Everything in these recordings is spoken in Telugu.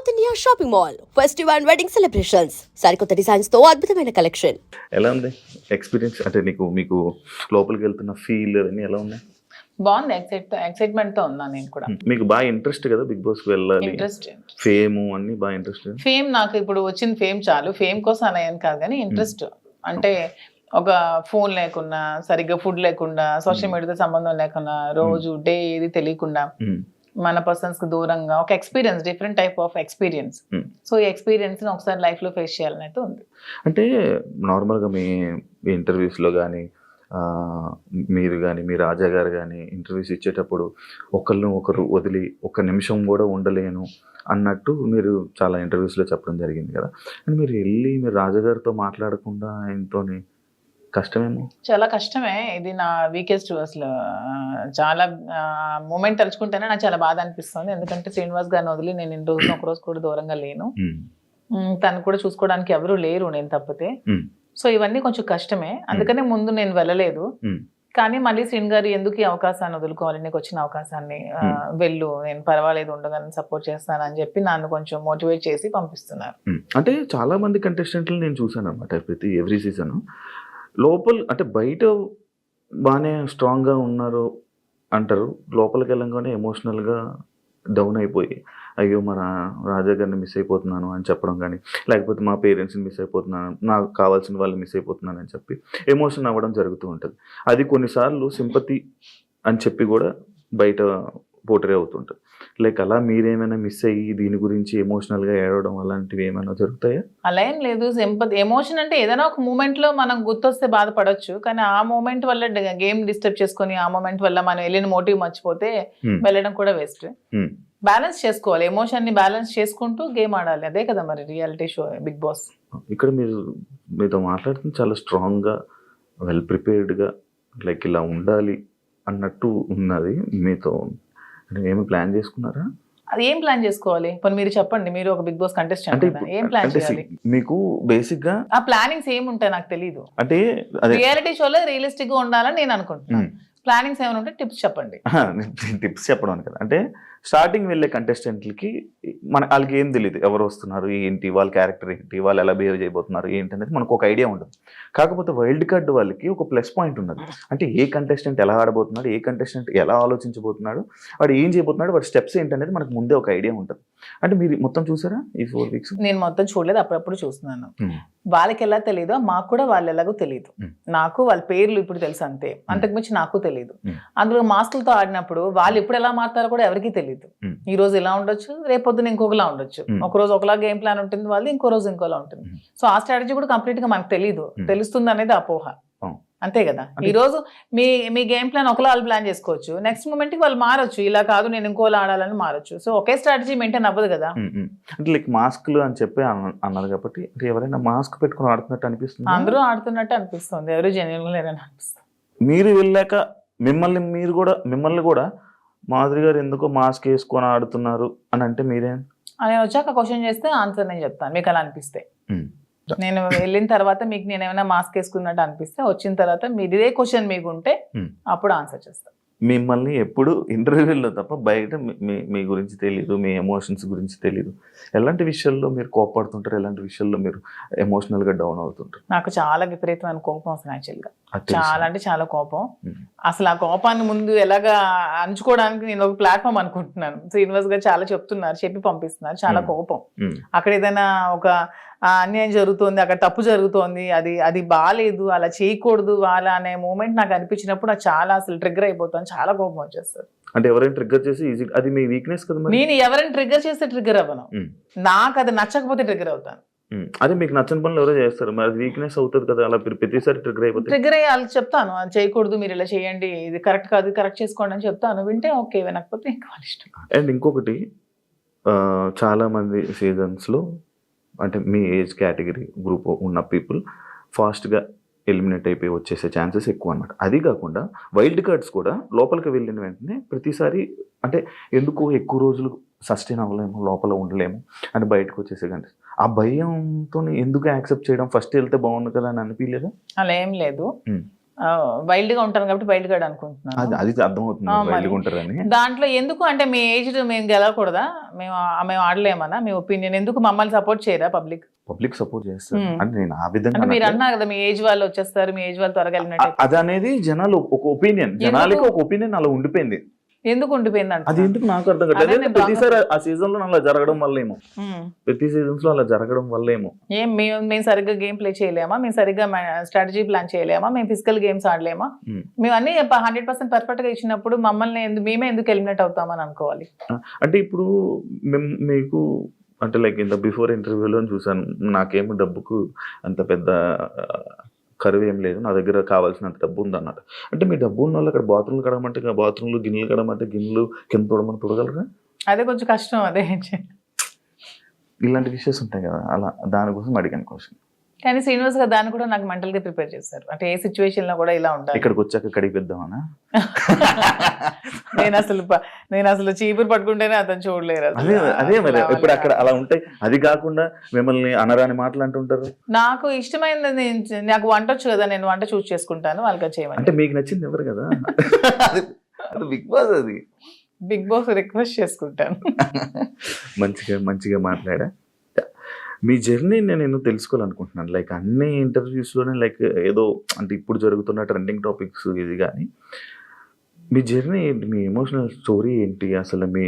South India shopping mall festive and wedding celebrations సరికొత్త డిజైన్స్ తో అద్భుతమైన కలెక్షన్. ఎలా ఉంది ఎక్స్పీరియన్స్? అంటే మీకు లోపలికి వెళ్తున్న ఫీల్ అన్ని ఎలా ఉన్నాయి? బాగుంది. ఎక్సైట్మెంట్ తో ఉన్నా నేను కూడా. మీకు బాగా ఇంట్రెస్ట్ కదా బిగ్ బాస్ కి వెళ్ళాలి, ఇంట్రెస్ట్ ఫేమ్ అన్ని బాగా ఇంట్రెస్ట్. ఫేమ్ నాకు ఇప్పుడు వచ్చిన ఫేమ్ చాలు, ఫేమ్ కోసం అనేయని కాదు కానీ ఇంట్రెస్ట్ అంటే ఒక ఫోన్ లేకుండా, సరిగ్గా ఫుడ్ లేకుండా, సోషల్ మీడియాతో సంబంధం లేకుండా, రోజు డే ఏది తెలియకుండా మన పర్సన్స్ కి దూరంగా ఒక experience, different type of experience. So ఈ ఎక్స్పీరియన్స్ ని ఒకసారి లైఫ్ లో ఫేస్ చేయాలని అయితే ఉంది. అంటే నార్మల్గా మీ ఇంటర్వ్యూస్లో కానీ మీరు కానీ మీ రాజా గారు కానీ ఇంటర్వ్యూస్ ఇచ్చేటప్పుడు ఒకరు వదిలి ఒక్క నిమిషం కూడా ఉండలేను అన్నట్టు మీరు చాలా ఇంటర్వ్యూస్లో చెప్పడం జరిగింది కదా. అండ్ మీరు వెళ్ళి మీరు రాజాగారితో మాట్లాడకుండా ఆయనతోని కష్టమేమో. చాలా కష్టమే. ఇది నా వీకెస్ట్ అసలు. చాలా మూమెంట్ తలుచుకుంటేనే నాకు చాలా బాధ అనిపిస్తుంది. ఎందుకంటే శ్రీనివాస్ గారిని వదిలి నేను ఇన్ని రోజులు ఒక రోజు కూడా దూరంగా లేను. తను కూడా చూసుకోవడానికి ఎవరు లేరు నేను తప్పితే. సో ఇవన్నీ కొంచెం కష్టమే. అందుకనే ముందు నేను వెళ్ళలేదు. కానీ మళ్ళీ శ్రీని గారు ఎందుకు ఈ అవకాశాన్ని వదులుకోవాలి, నీకు వచ్చిన అవకాశాన్ని వెళ్ళు, నేను పర్వాలేదు ఉండగానే సపోర్ట్ చేస్తాను అని చెప్పి నన్ను కొంచెం మోటివేట్ చేసి పంపిస్తున్నారు. అంటే చాలా మంది కంటెస్టెంట్లు నేను చూసాను అనమాట ఎవ్రీ సీజన్. లోపల అంటే బయట బాగానే స్ట్రాంగ్గా ఉన్నారు అంటారు, లోపలికి వెళ్ళంగానే ఎమోషనల్గా డౌన్ అయిపోయి అయ్యో మన రాజా గారిని మిస్ అయిపోతున్నాను అని చెప్పడం కానీ, లేకపోతే మా పేరెంట్స్ని మిస్ అయిపోతున్నాను, నాకు కావాల్సిన వాళ్ళు మిస్ అయిపోతున్నాను అని చెప్పి ఎమోషన్ అవ్వడం జరుగుతూ ఉంటుంది. అది కొన్నిసార్లు సింపతి అని చెప్పి కూడా బయట పోర్ట్రే అవుతుంటుంది. లైక్ అలా మీరేమైనా మిస్ అయ్యి దీని గురించి ఎమోషనల్గా ఏడవడం అలాంటివి ఏమైనా జరుగుతాయా? అలా ఏం లేదు. సింపతి, ఎమోషన్ అంటే ఏదైనా ఒక మూమెంట్లో మనం గుర్తొస్తే బాధపడొచ్చు, కానీ ఆ మూమెంట్ వల్ల గేమ్ డిస్టర్బ్ చేసుకొని ఆ మూమెంట్ వల్ల మనం వెళ్ళిన మోటివ్ మర్చిపోతే వెళ్ళడం కూడా వేస్ట్. బ్యాలెన్స్ చేసుకోవాలి, ఎమోషన్ ని బ్యాలెన్స్ చేసుకుంటూ గేమ్ ఆడాలి. అదే కదా మరి రియాలిటీ షో బిగ్ బాస్. ఇక్కడ మీతో మాట్లాడుతుంది చాలా స్ట్రాంగ్గా, వెల్ ప్రిపేర్డ్గా, లైక్ ఇలా ఉండాలి అన్నట్టు ఉన్నది. మీతో ఏమి ప్లాన్ చేసుకున్నారా? అది ఏం ప్లాన్ చేసుకోవాలి? పోనీ మీరు చెప్పండి, మీరు ఒక బిగ్ బాస్ కంటెస్టెంట్ కదా, ఏం ప్లాన్ చేయాలి? మీకు బేసిక్ గా ఆ ప్లానింగ్స్ ఏమి ఉంటాయి నాకు తెలియదు. అంటే రియాలిటీ షోలో రియలిస్టిక్ గా ఉండాలని నేను అనుకుంటున్నాను. ప్లానింగ్స్ ఏమైనా ఉంటే టిప్స్ చెప్పండి. టిప్స్ చెప్పడం కదా, అంటే స్టార్టింగ్ వెళ్ళే కంటెస్టెంట్లకి వాళ్ళకి ఏం తెలియదు, ఎవరు వస్తున్నారు ఏంటి, వాళ్ళ క్యారెక్టర్ ఏంటి, వాళ్ళు ఎలా బిహేవ్ చేయబోతున్నారు ఏంటి అనేది మనకు ఒక ఐడియా ఉండదు. కాకపోతే వైల్డ్ కార్డ్ వాళ్ళకి ఒక ప్లస్ పాయింట్ ఉన్నది. అంటే ఏ కంటెస్టెంట్ ఎలా ఆడబోతున్నాడు, ఏ కంటెస్టెంట్ ఎలా ఆలోచించబోతున్నాడు, వాడు ఏం చేయబోతున్నాడు, వాడి స్టెప్స్ ఏంటనేది మనకు ముందే ఒక ఐడియా ఉంటుంది. అంటే మీరు మొత్తం చూసారా ఈ 4 weeks? నేను మొత్తం చూడలేదు, అప్పుడప్పుడు చూస్తున్నాను. వాళ్ళకి ఎలా తెలియదో మాకు కూడా వాళ్ళు ఎలాగో తెలియదు. నాకు వాళ్ళ పేర్లు ఇప్పుడు తెలుసు అంతే, అంతకుమించి నాకు తెలియదు. అందులో మాస్కులతో ఆడినప్పుడు వాళ్ళు ఇప్పుడు ఎలా మారుతారో కూడా ఎవరికి తెలియదు. ఈ రోజు ఇలా ఉండొచ్చు, రేపొద్దున ఇంకొకలా ఉండొచ్చు. ఒక రోజు ఒకలా గేమ్ ప్లాన్ ఉంటుంది వాళ్ళు, ఇంకో రోజు ఇంకోలా ఉంటుంది. సో ఆ స్ట్రాటజీ కూడా కంప్లీట్ గా మనకు తెలియదు. తెలుస్తుంది అనేది అపోహ, అంతే కదా. ఈ రోజు మీ గేమ్ ప్లాన్ ఒకలా వాళ్ళు ప్లాన్ చేసుకోవచ్చు, నెక్స్ట్ మూమెంట్ కి వాళ్ళు మారొచ్చు, ఇలా కాదు నేను ఇంకోలా ఆడాలని మారొచ్చు. సో ఒకే స్ట్రాటజీ మెయింటైన్ అవ్వదు కదా. అంటే లైక్ మాస్క్లు అని చెప్పి అన్నారు కాబట్టి ఎవరైనా మాస్క్ పెట్టుకుని ఆడుతున్నట్టు అనిపిస్తుంది, అందరూ ఆడుతున్నట్టు అనిపిస్తుంది, ఎవరు జెన్యున్ గా లేరని అనిపిస్తుంది. మీరు వెళ్ళాక మిమ్మల్ని కూడా మాధురి గారు ఎందుకో మాస్క్ వేసుకొని ఆడుతున్నారు అని అంటే మీరేం? నేను వచ్చాక క్వశ్చన్ చేస్తే ఆన్సర్ నేను చెప్తాను, మీకు అలా అనిపిస్తే. నేను వెళ్ళిన తర్వాత మీకు నేను ఏమైనా మాస్క్ వేసుకున్నట్టు అనిపిస్తే, వచ్చిన తర్వాత మీరు ఇదే క్వశ్చన్ మీకు ఉంటే అప్పుడు ఆన్సర్ చేస్తాను. మిమ్మల్ని ఎప్పుడు ఇంటర్వ్యూలో తప్ప బయట మీ గురించి తెలియదు, మీ ఎమోషన్స్ గురించి తెలియదు. ఎలాంటి విషయాల్లో మీరు కోపడుతుంటారు, ఎలాంటి విషయాల్లో మీరు ఎమోషనల్గా డౌన్ అవుతుంటారు? నాకు చాలా విపరీతమైన కోపం వస్తుంది యాక్చువల్గా, చాలా అంటే చాలా కోపం. అసలు ఆ కోపాన్ని ముందు ఎలాగా అంచుకోవడానికి నేను ఒక ప్లాట్ఫామ్ అనుకుంటున్నాను. శ్రీనివాస్ గారు చాలా చెప్తున్నారు, చెప్పి పంపిస్తున్నారు. చాలా కోపం. అక్కడ ఏదైనా ఒక అన్యాయం జరుగుతోంది, అక్కడ తప్పు జరుగుతోంది, అది బాగాలేదు, అలా చేయకూడదు అలా అనే మూమెంట్ నాకు అనిపించినప్పుడు నాకు చాలా అసలు ట్రిగ్గర్ అయిపోతాను, చాలా కోపం వచ్చేస్తుంది. అంటే ఎవరైనా ట్రిగ్గర్ చేసి అది మీ వీక్నెస్ కదా. నేను ఎవరైనా ట్రిగ్గర్ చేస్తే ట్రిగ్గర్ అవ్వను, నాకు అది నచ్చకపోతే ట్రిగ్గర్ అవుతాను. అదే మీకు నచ్చని పనులు ఎవరో చేస్తారు, మరి వీక్నెస్ అవుతుంది కదా, అలా ప్రతిసారి ట్రిగ్గర్ అయిపోతుంది. ట్రిగ్గర్ అయ్యి వాళ్ళకి చెప్తాను, అది చేయకూడదు, మీరు ఇలా చేయండి, ఇది కరెక్ట్ కాదు, కరెక్ట్ చేసుకోండి అని చెప్తాను. వింటే ఓకే, వినకపోతే ఇంకా వాళ్ళ ఇష్టం. అండ్ ఇంకొకటి, చాలా మంది సీజన్స్లో అంటే మీ ఏజ్ కేటగిరీ గ్రూప్ ఉన్న పీపుల్ ఫాస్ట్గా ఎలిమినేట్ అయిపోయి వచ్చేసే ఛాన్సెస్ ఎక్కువ అనమాట. అది కాకుండా వైల్డ్ కార్డ్స్ కూడా లోపలికి వెళ్ళిన వెంటనే ప్రతిసారి అంటే ఎందుకు ఎక్కువ రోజులు సస్టైన్ అవ్వలేము, లోపల ఉండలేము అని బయటకు వచ్చేసే కానీ ఆ భయంతో ఎందుకు యాక్సెప్ట్ చేయడం, ఫస్ట్ వెళ్తే బాగుంది కదా అని అనిపించలేదా? అలా ఏం లేదు. వైల్డ్ గా ఉంటాను కాబట్టి వైల్డ్ గార్డ్ అనుకుంటున్నాను. అది అర్థమవుతుంది ఆ, మరి. వైల్డ్గా ఉంటారని. దాంట్లో ఎందుకు అంటే మీ ఏజ్ మేము గెలవకూడదా, మేము ఆడలేమనా, మీ ఒపీనియన్ ఎందుకు మమ్మల్ని సపోర్ట్ చేయరా పబ్లిక్? పబ్లిక్ సపోర్ట్ చేస్తారు Hmm. అంటే నేను ఆ విధంగా అంటే మీరు అనట్లేదు. అన్నారు కదా మీ ఏజ్ వాళ్ళు వచ్చేస్తారు, మీ ఏజ్ వాళ్ళు త్వరగా వెళ్ళినట్టు. అది అనేది జనాలు ఒక ఒపీనియన్, జనాలకి ఒక ఒపీనియన్ అలా ఉండిపోయింది. ఎందుకు ఉండిపోయింది అంటే అది ఎందుకు నాకు అర్థం అదే కాదు. నేను ప్రతిసారి ఆ సీజన్ లో అలా జరగడం వల్లేమో, ప్రతి సీజన్స్ లో అలా జరగడం వల్లేమో. ఏం మేము సరిగ్గా గేమ్ ప్లే చేయలేమా, మేము సరిగ్గా స్ట్రాటజీ ప్లాన్ చేయలేమా, మేము ఫిజికల్ గేమ్స్ ఆడలేమా? Hmm. మేము అన్ని 100% పర్ఫెక్ట్ గా ఇచ్చినప్పుడు మమ్మల్ని మేమే ఎందుకు ఎలిమినేట్ అవుతామని అనుకోవాలి? అంటే ఇప్పుడు మీకు అంటే లైక్ ఇంత బిఫోర్ ఇంటర్వ్యూలో చూసాను, నాకేమో డబ్బుకు అంత పెద్ద కరువు ఏం లేదు, నా దగ్గర కావాల్సినంత డబ్బు ఉంది అన్నట్టు. అంటే మీ డబ్బు ఉన్న వాళ్ళు అక్కడ బాత్రూమ్లు కడమంటే బాత్రూమ్లు, గిన్నెలు కడమంటే గిన్నెలు, కింద తోడమని తోడగలరా? అదే కొంచెం కష్టం. అదే ఇలాంటి విషయాలు ఉంటాయి కదా, అలా దానికోసం అడిగాను క్వశ్చన్. కానీ శ్రీనివాస్ గారు దాన్ని కూడా నాకు మెంటల్ గా ప్రిపేర్ చేశారు. అంటే ఏ సిచ్యువేషన్ లో కూడా ఇలా ఉండాలి. ఇక్కడికి వచ్చాక కడిగిద్దామనా? నేను అసలు చీపురు పట్టుకుంటేనే అతను చూడలేరు అసలు. అదే మరి ఇప్పుడు అక్కడ అలా ఉంటాయి. అది కాకుండా మిమ్మల్ని అనరాని మాటలు అంటుంటారు. నాకు ఇష్టమైనది నాకు వంట వచ్చు కదా, నేను వంట చూస్ చేసుకుంటాను, వాళ్ళకి అది చేయమని. అంటే మీకు నచ్చింది ఎవరు కదా, అది బిగ్ బాస్. అది బిగ్ బాస్ రిక్వెస్ట్ చేసుకుంటాను. మంచిగా మాట్లాడా. మీ జర్నీ నేను తెలుసుకోవాలనుకుంటున్నాను. లైక్ అన్ని ఇంటర్వ్యూస్లోనే లైక్ ఏదో అంటే ఇప్పుడు జరుగుతున్న ట్రెండింగ్ టాపిక్స్ ఇది, కానీ మీ జర్నీ ఏంటి, మీ ఎమోషనల్ స్టోరీ ఏంటి, అసలు మీ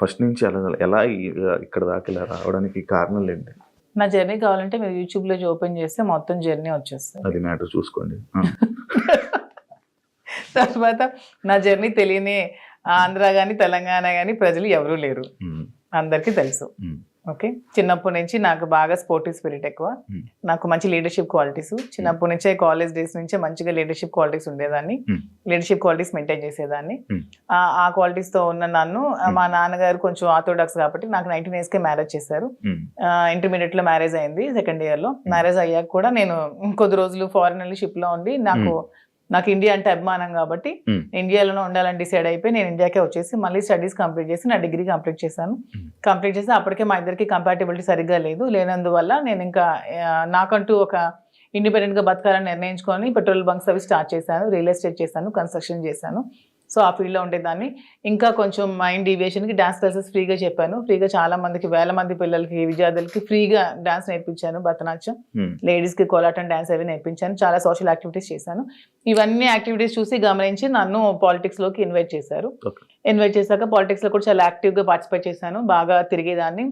ఫస్ట్ నుంచి ఎలా ఇక్కడ దాకా ఇలా రావడానికి కారణాలు ఏంటి? నా జర్నీ కావాలంటే మీరు యూట్యూబ్ లో ఓపెన్ చేస్తే మొత్తం జర్నీ వచ్చేస్తుంది. అది మ్యాటర్ చూసుకోండి. తర్వాత నా జర్నీ తెలియని ఆంధ్ర గాని తెలంగాణ గాని ప్రజలు ఎవరూ లేరు, అందరికీ తెలుసు. ఓకే, చిన్నప్పటి నుంచి నాకు బాగా స్పోర్టివ్ స్పిరిట్ ఎక్కువ, నాకు మంచి లీడర్షిప్ క్వాలిటీస్. చిన్నప్పటి నుంచే కాలేజ్ డేస్ నుంచే మంచిగా లీడర్షిప్ క్వాలిటీస్ ఉండేదాన్ని, లీడర్షిప్ క్వాలిటీస్ మెయింటైన్ చేసేదాన్ని. ఆ క్వాలిటీస్ తో ఉన్న నన్ను మా నాన్నగారు కొంచెం ఆర్థోడాక్స్ కాబట్టి నాకు 19 years కే మ్యారేజ్ చేశారు. ఇంటర్మీడియట్ లో మ్యారేజ్ అయింది, సెకండ్ ఇయర్ లో. మ్యారేజ్ అయ్యాక కూడా నేను కొద్ది రోజులు ఫారెన్ వెళ్ళి షిప్ లో ఉండి నాకు ఇండియా అంటే అభిమానం కాబట్టి ఇండియాలోనే ఉండాలని డిసైడ్ అయిపోయి నేను ఇండియాకే వచ్చేసి మళ్ళీ స్టడీస్ కంప్లీట్ చేసి నా డిగ్రీ కంప్లీట్ చేశాను. కంప్లీట్ చేసి అప్పటికే మా ఇద్దరికి కంపాటబిలిటీ సరిగ్గా లేనందువల్ల నేను ఇంకా నాకంటూ ఒక ఇండిపెండెంట్ గా బతకాలని నిర్ణయించుకొని పెట్రోల్ బంక్స్ అవి స్టార్ట్ చేశాను, రియల్ ఎస్టేట్ చేశాను, కన్స్ట్రక్షన్ చేశాను. సో ఆ ఫీల్డ్లో ఉండేదాన్ని. ఇంకా కొంచెం మైండ్ డీవియేషన్కి డాన్స్ క్లాసెస్ ఫ్రీగా చెప్పాను. ఫ్రీగా చాలా మందికి, వేల మంది పిల్లలకి, విద్యార్థులకి ఫ్రీగా డాన్స్ నేర్పించాను. భరతనాట్యం, లేడీస్కి కోలాటం డాన్స్ అవి నేర్పించాను. చాలా సోషల్ యాక్టివిటీస్ చేశాను. ఇవన్నీ యాక్టివిటీస్ చూసి గమనించి నన్ను పాలిటిక్స్లోకి ఇన్వైట్ చేశారు. ఇన్వైట్ చేశాక పాలిటిక్స్లో కూడా చాలా యాక్టివ్గా పార్టిసిపేట్ చేశాను. బాగా తిరిగేదాన్ని,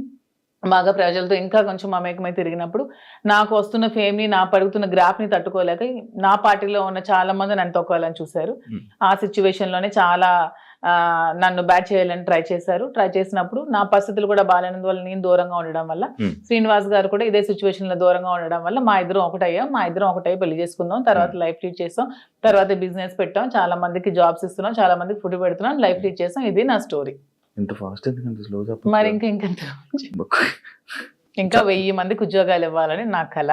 బాగా ప్రజలతో ఇంకా కొంచెం మమేకమై తిరిగినప్పుడు నాకు వస్తున్న ఫేమ్ని, నా పడుగుతున్న గ్రాఫ్ని తట్టుకోలేక నా పార్టీలో ఉన్న చాలా మంది నన్ను తొక్కాలని చూశారు. ఆ సిచ్యువేషన్లోనే చాలా నన్ను బ్యాట్ చేయాలని ట్రై చేశారు. ట్రై చేసినప్పుడు నా పరిస్థితులు కూడా బాగాలేనందువల్ల, నేను దూరంగా ఉండడం వల్ల, శ్రీనివాస్ గారు కూడా ఇదే సిచ్యువేషన్లో దూరంగా ఉండడం వల్ల మా ఇద్దరం ఒకటై పెళ్లి చేసుకుందాం. తర్వాత లైఫ్ లీడ్ చేస్తాం, తర్వాత బిజినెస్ పెట్టాం, చాలా మందికి జాబ్స్ ఇస్తున్నాం, చాలా మందికి ఫుడ్ పెడుతున్నాం, లైఫ్ లీడ్ చేస్తాం. ఇది నా స్టోరీ. ఇంత ఫాస్ట్ ఎందుకంటే స్లో మరి ఇంకా 1000 మందికి ఉద్యోగాలు ఇవ్వాలని నా కళ.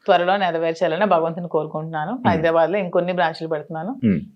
త్వరలో నెరవేర్చాలని భగవంతుని కోరుకుంటున్నాను. హైదరాబాద్ లో ఇంకొన్ని బ్రాంచ్లు పెడుతున్నాను.